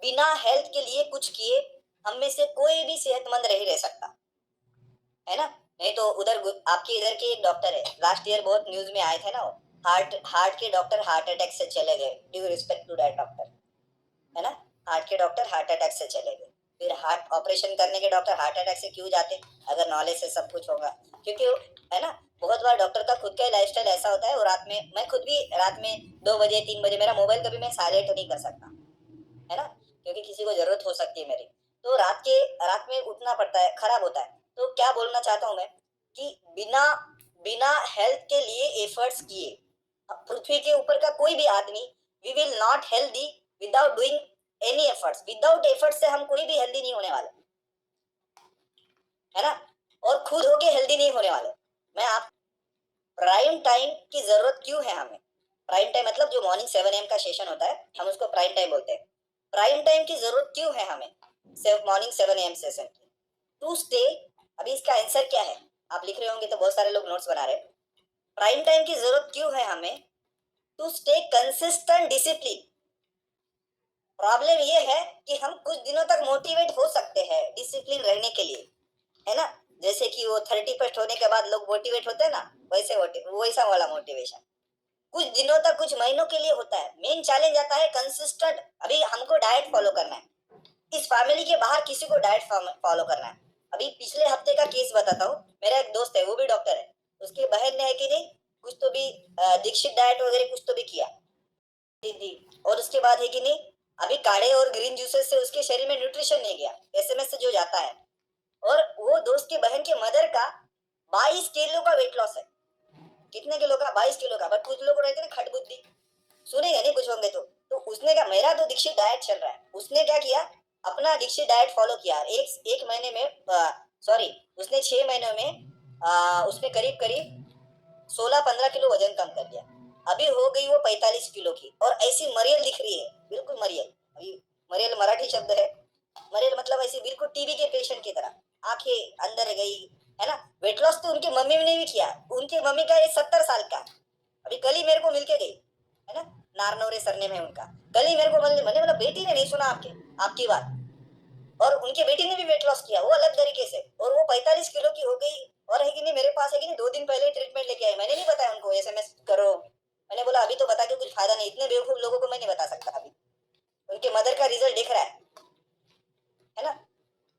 बिना हेल्थ के लिए कुछ किए हम में से कोई भी सेहतमंद नहीं रह सकता, है ना। नहीं तो उधर आपके इधर के एक डॉक्टर है, लास्ट ईयर बहुत न्यूज में आए थे ना, वो हार्ट हार्ट के डॉक्टर हार्ट अटैक से चले गए। Due respect to that doctor, है ना। हार्ट के डॉक्टर हार्ट अटैक से चले गए। फिर हार्ट ऑपरेशन करने के डॉक्टर हार्ट अटैक से क्यों जाते, अगर नॉलेज से सब कुछ होगा। क्योंकि है ना, बहुत बार डॉक्टर का खुद का लाइफस्टाइल ऐसा होता है, और रात में मैं खुद भी रात में 2 बजे 3 बजे मेरा मोबाइल कभी मैं साइलेंट नहीं कर सकता, है ना, क्योंकि किसी को जरूरत हो सकती है मेरी। तो रात में उठना पड़ता है, खराब होता है। तो क्या बोलना चाहता हूँ मैं कि बिना बिना हेल्थ के लिए एफर्ट्स किए पृथ्वी के ऊपर का कोई भी आदमी, we will not healthy without doing any efforts. Without efforts से हम कोई भी हेल्दी नहीं होने वाले, है ना, और खुद होके हेल्दी नहीं होने वाले। मैं आप प्राइम टाइम की जरूरत क्यों है हमें। प्राइम टाइम मतलब जो मॉर्निंग 7 AM का सेशन होता है, हम उसको प्राइम टाइम बोलते हैं। प्राइम टाइम की जरूरत क्यों है हमें मॉर्निंग 7 AM सेशन की, टू स्टे। अभी इसका आंसर क्या है, आप लिख रहे होंगे तो बहुत सारे लोग नोट्स बना रहे हैं। प्राइम टाइम की जरूरत क्यों है हमें, to stay consistent discipline. Problem ये है कि हम कुछ दिनों तक मोटिवेट हो सकते हैं डिसिप्लिन रहने के लिए, है ना। जैसे कि वो 31st होने के बाद लोग मोटिवेट होते हैं ना, वैसा वाला मोटिवेशन कुछ दिनों तक कुछ महीनों के लिए होता है। मेन चैलेंज आता है कंसिस्टेंट। अभी हमको डाइट फॉलो करना है, इस फैमिली के बाहर किसी को डाइट फॉलो करना है। अभी पिछले हफ्ते का केस बताता हूँ। मेरा एक दोस्त है, वो भी डॉक्टर है, उसकी बहन ने है कि नहीं कुछ तो भी दीक्षित डाइट वगैरह कुछ तो भी किया थी। और उसके बाद है कि नहीं, अभी काढ़े और ग्रीन जूसेस से उसके शरीर में न्यूट्रिशन नहीं गया, एसएमएस से जो जाता है। और वो दोस्त की बहन के मदर का 22 किलो का वेट लॉस है। कितने किलो का, 22 किलो का। बट कुछ लोग रहते हैं खटबुद्धि, सुनेगा नहीं कुछ होंगे तो उसने कहा मेरा तो दीक्षित डाइट चल रहा है। उसने क्या किया, अपना दीक्षित डाइट फॉलो किया। एक महीने में सॉरी, उसने 6 महीनों में उसने करीब करीब 16-15 किलो वजन कम कर दिया। अभी हो गई वो 45 किलो की, और ऐसी मरियल दिख रही है, बिल्कुल मरियल। अभी मरियल मराठी शब्द है। मरियल मतलब ऐसी बिल्कुल टीबी के पेशेंट की तरह आंखें अंदर गई, है ना। वेट लॉस तो उनकी मम्मी ने भी किया। उनकी मम्मी का ये 70 साल का, अभी कल ही मेरे को मिलके गई, है ना। नारनौरे सरनेम है उनका। कल ही मेरे को मैंने बोला बेटी ने नहीं सुना आपकी बात। और उनकी बेटी ने भी वेट लॉस किया, वो अलग तरीके से, और वो 45 किलो की हो गई। और है कि नहीं, मेरे पास है कि नहीं 2 दिन पहले ट्रीटमेंट लेके आई। मैंने नहीं बताया उनको, एसएमएस करो। मैंने बोला अभी तो बता के कुछ फायदा नहीं, इतने बेवकूफ लोगों को मैं नहीं बता सकता अभी। उनके मदर का रिजल्ट दिख रहा है ना।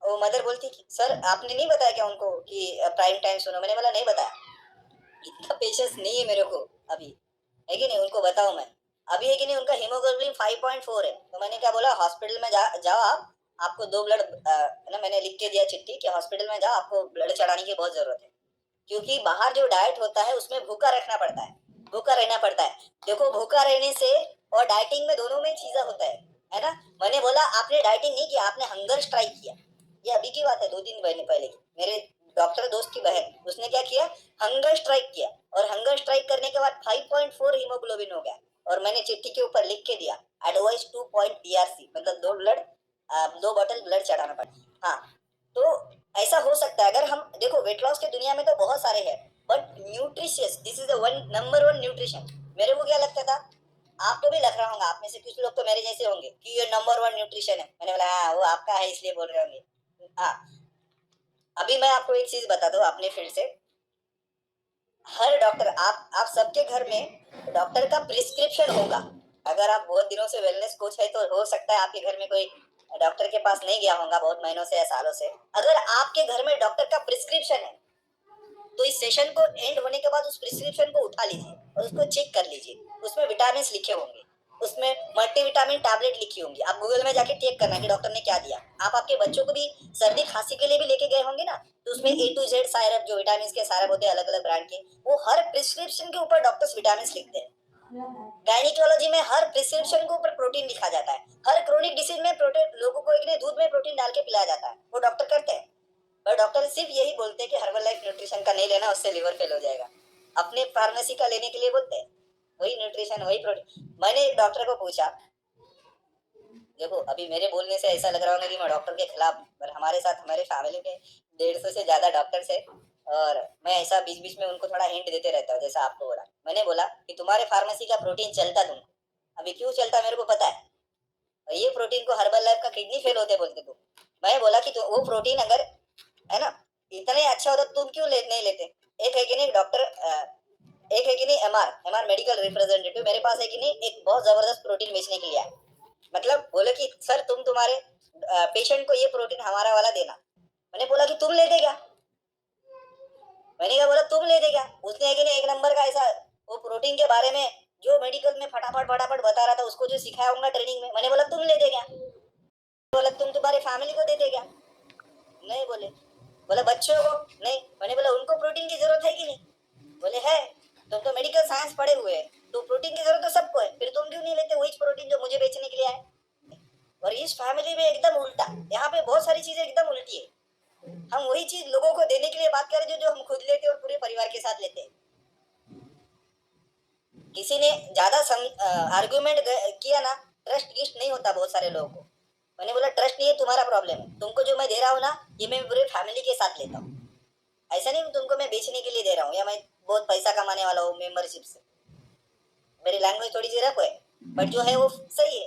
वो मदर बोलती कि सर आपने नहीं बताया क्या उनको कि प्राइम टाइम सुनो। मैंने बोला नहीं बताया, इतना पेशेंस नहीं है मेरे को अभी, है कि नहीं, उनको बताऊं मैं। अभी है कि नहीं, उनका हीमोग्लोबिन 5.4 है। तो मैंने क्या बोला, हॉस्पिटल में जाओ आप, आपको 2 ब्लड, है ना, मैंने लिख के दिया चिट्ठी कि हॉस्पिटल में जाओ, आपको ब्लड चढ़ाने की बहुत जरूरत है। क्योंकि बाहर जो डाइट होता है उसमें भूखा रखना पड़ता है, भूखा रहना पड़ता है। देखो भूखा रहने से और डाइटिंग में दोनों में चीजा होता है ना। मैंने बोला आपने डाइटिंग नहीं किया, आपने हंगर स्ट्राइक किया। ये अभी की बात है, 2 दिन पहले की। मेरे डॉक्टर दोस्त की बहन, उसने क्या किया, हंगर स्ट्राइक किया। और हंगर स्ट्राइक करने के बाद 5.4 हीमोग्लोबिन हो गया। और मैंने चिट्ठी के ऊपर लिख के दिया एडवाइस 2 पॉइंट मतलब 2 बॉटल ब्लड चढ़ाना पड़ा। हाँ, तो ऐसा हो सकता है। अगर हम देखो, वेट लॉस की दुनिया में तो बहुत सारे हैं, but nutritious, this is the number 1 nutrition. मेरे को क्या लगता था, आपको भी लग रहा होगा, आप में से कुछ लोग तो मेरे जैसे होंगे कि ये नंबर 1 न्यूट्रिशन है। मैंने बोला हाँ वो आपका है इसलिए बोल रहे होंगे। हाँ, अभी मैं आपको एक चीज बता दूं अपने फील्ड से। हर डॉक्टर, आप सबके घर में डॉक्टर का प्रिस्क्रिप्शन होगा। अगर आप बहुत दिनों से वेलनेस कोच है तो हो सकता है आपके घर में कोई डॉक्टर के पास नहीं गया होगा बहुत महीनों से या सालों से। अगर आपके घर में डॉक्टर का प्रिस्क्रिप्शन है तो इस सेशन को एंड होने के बाद उस प्रिस्क्रिप्शन को उठा लीजिए और उसको चेक कर लीजिए। उसमें विटामिन लिखे होंगे, उसमें मल्टीविटामिन टैबलेट लिखी होंगी। आप गूगल में जाके चेक करना कि डॉक्टर ने क्या दिया। आप आपके बच्चों को भी सर्दी खांसी के लिए भी लेके गए होंगे ना, तो उसमें A to Z सायरप, जो विटामिन के सायरप होते हैं अलग अलग ब्रांड के, वो हर प्रिस्क्रिप्शन के ऊपर डॉक्टर्स विटामिन लिखते हैं। गायनिकोलॉजी में हर प्रिस्क्रिप्शन के ऊपर प्रोटीन लिखा जाता है। हर क्रोनिक डिसीज में प्रोटीन, लोगों को एक दूध में प्रोटीन डाल के पिलाया जाता है, वो डॉक्टर करते हैं। और डॉक्टर सिर्फ यही बोलते हैं कि हर्बल लाइफ न्यूट्रिशन का नहीं लेना, उससे लिवर फेल हो जाएगा। अपने फार्मेसी का लेने के लिए बोलते हैं, वही न्यूट्रिशन वही प्रोटीन। मैंने एक डॉक्टर को पूछा, देखो अभी मेरे बोलने से ऐसा लग रहा होगा कि मैं डॉक्टर के खिलाफ, पर हमारे साथ हमारे फैमिली में 150 से ज्यादा डॉक्टर्स है। और मैं ऐसा बीच बीच में उनको थोड़ा हिंट देते रहता हूँ, जैसा आपको बोला। मैंने बोला कि तुम्हारे फार्मेसी का प्रोटीन चलता तुमको, अभी क्यों चलता मेरे को पता है। ये प्रोटीन को हर्बल लाइफ का किडनी फेल होते बोलते तुम। मैं बोला कि वो प्रोटीन अगर है ना इतना ही अच्छा होता तुम क्यों नहीं लेते। एक है कि नहीं डॉक्टर, एक है कि नहीं एमआर एमआर मेडिकल रिप्रेजेंटेटिव मेरे पास है कि नहीं, एक बहुत जबरदस्त प्रोटीन बेचने के लिए आया। मतलब बोले कि सर तुम तुम्हारे पेशेंट को ये प्रोटीन हमारा वाला देना। मैंने बोला कि तुम ले दे क्या। मैंने क्या बोला तुम ले दे क्या। उसने है कि नहीं एक नंबर का ऐसा वो प्रोटीन के बारे में जो मेडिकल में फटाफट फटाफट बता रहा था, उसको जो सिखाया होगा ट्रेनिंग में। मैंने बोला तुम ले दे क्या। बोला तुम तुम्हारे फैमिली को दे दे क्या। नहीं बोले। बोला बच्चों को नहीं। मैंने बोला उनको प्रोटीन की जरूरत है कि नहीं। बोले है। तुम तो मेडिकल साइंस पढ़े हुए हैं तो प्रोटीन की जरूरत तो सबको है, फिर तुम क्यों नहीं लेते वही प्रोटीन जो मुझे बेचने के लिए आए। और इस फैमिली में एकदम उल्टा, यहाँ पे बहुत सारी चीजें एकदम उल्टी है। हम वही चीज लोगों को देने के लिए बात करें जो हम खुद लेते और पूरे परिवार के साथ लेते। किसी ने ज्यादा आर्ग्यूमेंट किया ना, ट्रस्ट गिस्ट नहीं होता बहुत सारे लोगों को। मैंने बोला ट्रस्ट नहीं है तुम्हारा प्रॉब्लम है, तुमको जो मैं दे रहा हूँ ना ये मैं पूरे फैमिली के साथ लेता हूँ। ऐसा नहीं तुमको मैं बेचने के लिए दे रहा हूँ या मैं बहुत पैसा कमाने वाला हूँ मेंबरशिप से। मेरी लैंग्वेज थोड़ी सी रफ है बट जो है वो सही है।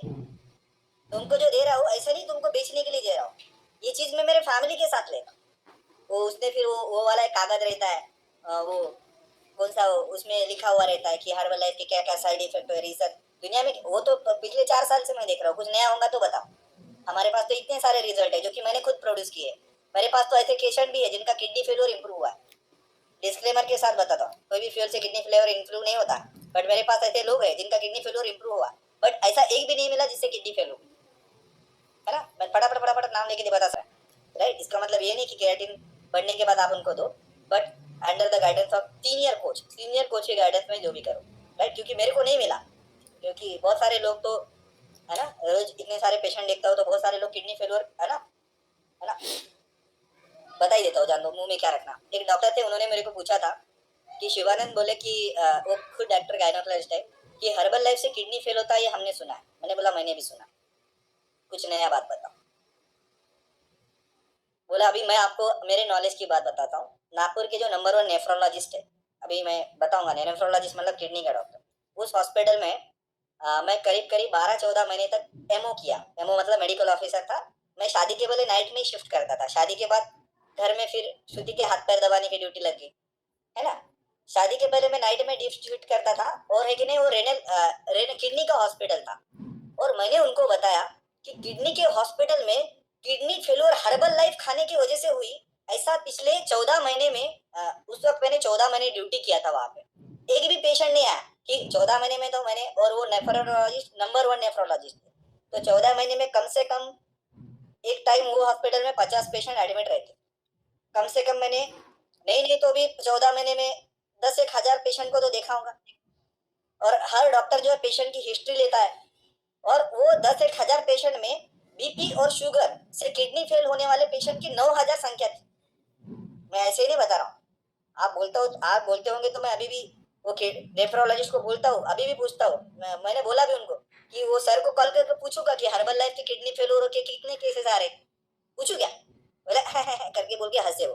तुमको जो दे रहा हूँ ऐसा नहीं तुमको बेचने के लिए दे रहा हूँ, ये चीज मैं मेरे फैमिली के साथ लेता हूँ। वो उसने फिर वो वाला एक कागज रहता है, वो कौन सा उसमें लिखा हुआ रहता है कि हर्बल लाइफ के क्या क्या साइड इफेक्ट है रिसर्च दुनिया में। वो तो पिछले 4 साल से मैं देख रहा हूँ, कुछ नया होगा तो बताओ। हमारे पास तो इतने सारे रिजल्ट है जो कि मैंने खुद प्रोड्यूस किए। मेरे पास तो ऐसे पेशेंट भी है जिनका किडनी फेलियर इंप्रूव हुआ है। डिस्क्लेमर के साथ बताता हूँ, कोई भी फ्यूल से किडनी फेलियर इंप्रूव नहीं होता, बट मेरे पास ऐसे लोग हैं जिनका किडनी फेलियर इंप्रूव हुआ, बट ऐसा एक भी नहीं मिला जिससे किडनी फेल हो, है ना। मैं फटाफट फटाफट नाम लेके बता सकता, राइट। इसका मतलब ये नहीं कि केराटिन बढ़ने के बाद आप उनको दो, but under the guidance of senior coach के गाइडेंस में जो भी करो, राइट। क्योंकि मेरे को नहीं मिला, क्योंकि बहुत सारे लोग तो है ना, रोज इतने सारे पेशेंट देखता हूँ तो बहुत सारे लोग किडनी फेलियर है ना। बता ही देता हूँ, जान दो मुंह में क्या रखना। एक डॉक्टर थे उन्होंने मेरे को पूछा था कि शिवानंद बोले कि वो खुद डॉक्टर गायनोकोलॉजिस्ट है कि हर्बल लाइफ से किडनी फेल होता है, ये हमने सुना है। मैंने बोला मैंने भी सुना, कुछ नया बात बताओ। बोला अभी मैं आपको मेरे नॉलेज की बात बताता हूँ। नागपुर के जो नंबर 1 नेफ्रोलॉजिस्ट है, अभी मैं बताऊंगा, नेफ्रोलॉजिस्ट मतलब किडनी का डॉक्टर, उस हॉस्पिटल में मैं करीब करीब 12-14 महीने तक एमओ किया। एमओ मतलब मेडिकल ऑफिसर था। मैं शादी के पहले नाइट में शिफ्ट करता था, शादी के बाद घर में फिर श्रुति के हाथ पैर दबाने की ड्यूटी लग गई, है ना। शादी के पहले मैं नाइट में शिफ्ट करता था, और है कि नहीं वो किडनी का हॉस्पिटल था। और मैंने उनको बताया कि किडनी के हॉस्पिटल में किडनी फेलियर हर्बल लाइफ खाने की वजह से हुई। ऐसा पिछले 14 महीने में उस वक्त मैंने 14 महीने ड्यूटी किया था वहां पे, एक भी पेशेंट नहीं आया कि 14 महीने में। तो मैंने, और वो नेफ्रोलॉजिस्ट नंबर 1 नेफ्रोलॉजिस्ट, तो 14 महीने में कम से कम एक टाइम वो हॉस्पिटल में 50 पेशेंट एडमिट रहते कम से कम। मैंने नहीं नहीं तो भी 14 महीने में 10-1 हजार पेशेंट को तो देखा होगा। और हर डॉक्टर जो है पेशेंट की हिस्ट्री लेता है, और वो 10-1 हजार पेशेंट में बीपी और शुगर से किडनी फेल होने वाले पेशेंट की 9 हजार संख्या थी। मैं ऐसे ही नहीं बता रहा हूँ, आप बोलते होंगे तो मैं अभी भी वो नेफ्रोलॉजिस्ट को बोलता हूँ, अभी भी पूछता हूँ। मैंने बोला भी उनको कि वो सर को कॉल करके पूछूंगा कि हर्बल लाइफ की किडनी फेल हो के कितने केसेस आ रहे, पूछू क्या। बोले करके बोल के हंसे वो।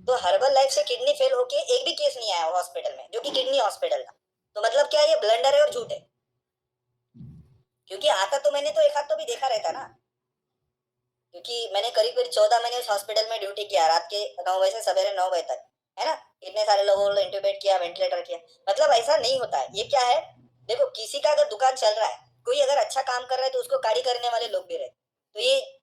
तो हर्बल लाइफ से किडनी फेल होके एक भी केस नहीं आया हॉस्पिटल में, जो कि किडनी हॉस्पिटल था। तो मतलब क्या, ये ब्लंडर है और झूठ है। क्योंकि आता तो मैंने तो एक हाथ तो भी देखा रहता ना, क्योंकि मैंने करीब करीब 14 महीने उस हॉस्पिटल में ड्यूटी किया, रात के 9 बजे से सवेरे 9 बजे तक, है ना। इतने सारे लोगों को इंट्यूबेट किया, वेंटिलेटर किया। मतलब ऐसा नहीं होता है। ये क्या है, देखो किसी का अगर दुकान चल रहा है, कोई अगर अच्छा काम कर रहा है तो उसको गाड़ी करने वाले लोग भी रहते। तो ये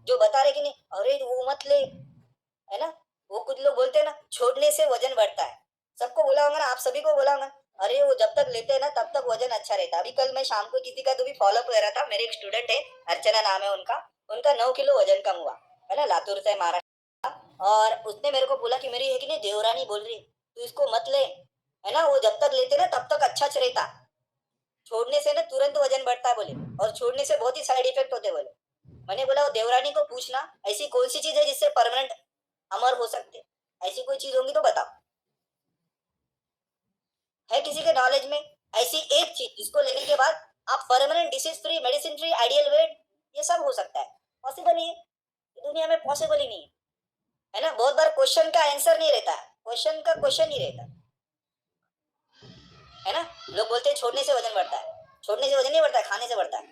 जो बता रहे कि नहीं अरे वो मत ले, है ना। वो कुछ लोग बोलते हैं ना छोड़ने से वजन बढ़ता है, सबको बोला होगा ना, आप सभी को बोला होगा। अरे वो जब तक लेते हैं ना तब तक वजन अच्छा रहता है। अभी कल मैं शाम को किसी का तो भी फॉलोअप कर रहा था, मेरे एक स्टूडेंट है, अर्चना नाम है उनका, उनका 9 किलो वजन कम हुआ, है ना, लातूर से महाराष्ट्र। और उसने मेरे को बोला कि मेरी है कि नहीं देवरानी बोल रही तू इसको मत ले, है ना, वो जब तक लेते ना तब तक अच्छा रहता, छोड़ने से ना तुरंत वजन बढ़ता है बोले, और छोड़ने से बहुत ही साइड इफेक्ट होते बोले। मैंने बोला वो देवरानी को पूछना ऐसी कौन सी चीज है जिससे परमानेंट अमर हो सकते, ऐसी कोई चीज होगी तो बताओ, है किसी के नॉलेज में ऐसी एक चीज जिसको लेने के बाद आप permanent disease free, medicine free, ideal weight, ये सब हो सकता है। पॉसिबल ही है, दुनिया में पॉसिबल ही नहीं है ना। बहुत बार क्वेश्चन का आंसर नहीं रहता, क्वेश्चन का क्वेश्चन ही रहता है ना। लोग बोलते हैं छोड़ने से वजन बढ़ता है, छोड़ने से वजन नहीं बढ़ता है, खाने से बढ़ता है।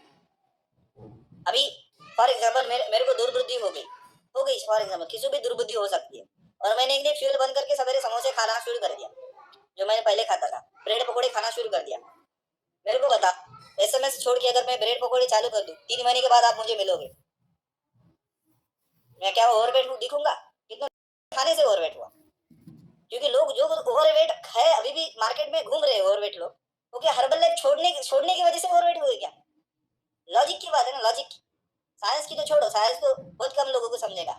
अभी फॉर एग्जाम्पल मेरे को दुर्बुद्धि हो गई फॉर एग्जाम्पल, किसी को भी दुर्बुद्धि हो सकती है, और मैंने एक दिन फ्यूल बंद करके सवेरे समोसे खाना शुरू कर दिया, जो मैंने पहले खाता था, ब्रेड पकौड़े खाना शुरू कर दिया। मेरे को बता, एसएमएस छोड़ के अगर मैं ब्रेड पकौड़े चालू कर दूं, 3 महीने के बाद आप मुझे मिलोगे, मैं क्या ओवरवेट दिखूंगा? कितना खाने से ओवरवेट हुआ? क्योंकि लोग जो ओवरवेट है अभी भी मार्केट में घूम रहे हैं ओवरवेट लोग, वो क्या हर्बल लाइफ छोड़ने की वजह से ओवरवेट हुए क्या? लॉजिक की बात है ना, लॉजिक। साइंस की तो छोड़ो, साइंस तो बहुत कम लोगों को समझेगा,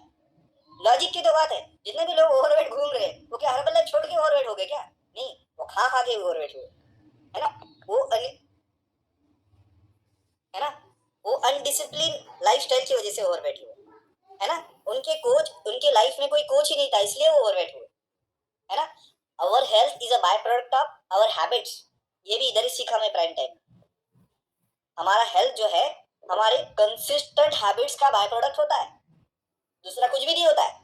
लॉजिक की तो बात है। जितने भी लोग ओवरवेट घूम रहे हैं वो क्या हर्बल लाइफ छोड़ के ओवरवेट हो गए क्या? नहीं, वो खा खा के ओवरवेट हुए, है ना? वो है ना, वो अनडिसिप्लिन लाइफस्टाइल की वजह से ओवरवेट हुए, है ना? उनके लाइफ में कोई कोच ही नहीं था, इसलिए वो ओवरवेट हुए, है ना? Our health is a by product of our habits, ये भी इधर ही सीखा मैं प्राइम टाइम। हमारा हेल्थ जो है हमारे कंसिस्टेंट हैबिट्स का बाय प्रोडक्ट होता है, दूसरा कुछ भी नहीं होता है।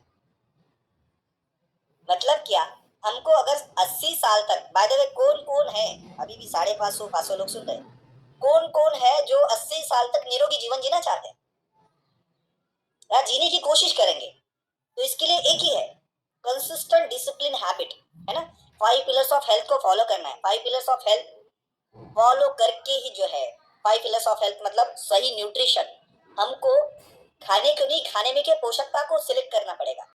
मतलब क्या, हमको अगर 80 साल तक, बाय द वे कौन कौन है अभी भी 550 लोग सुन रहे हैं, कौन कौन है जो 80 साल तक निरोगी जीवन जीना चाहते हैं या जीने की कोशिश करेंगे? तो इसके लिए एक ही है, कंसिस्टेंट डिसिप्लिन हैबिट, है ना? 5 पिलर्स ऑफ हेल्थ को फॉलो करना है। 5 पिलर्स ऑफ हेल्थ फॉलो करके ही जो है, 5 पिलर्स ऑफ हेल्थ मतलब सही न्यूट्रिशन, हमको खाने को नहीं, खाने में के पोषकता को सिलेक्ट करना पड़ेगा।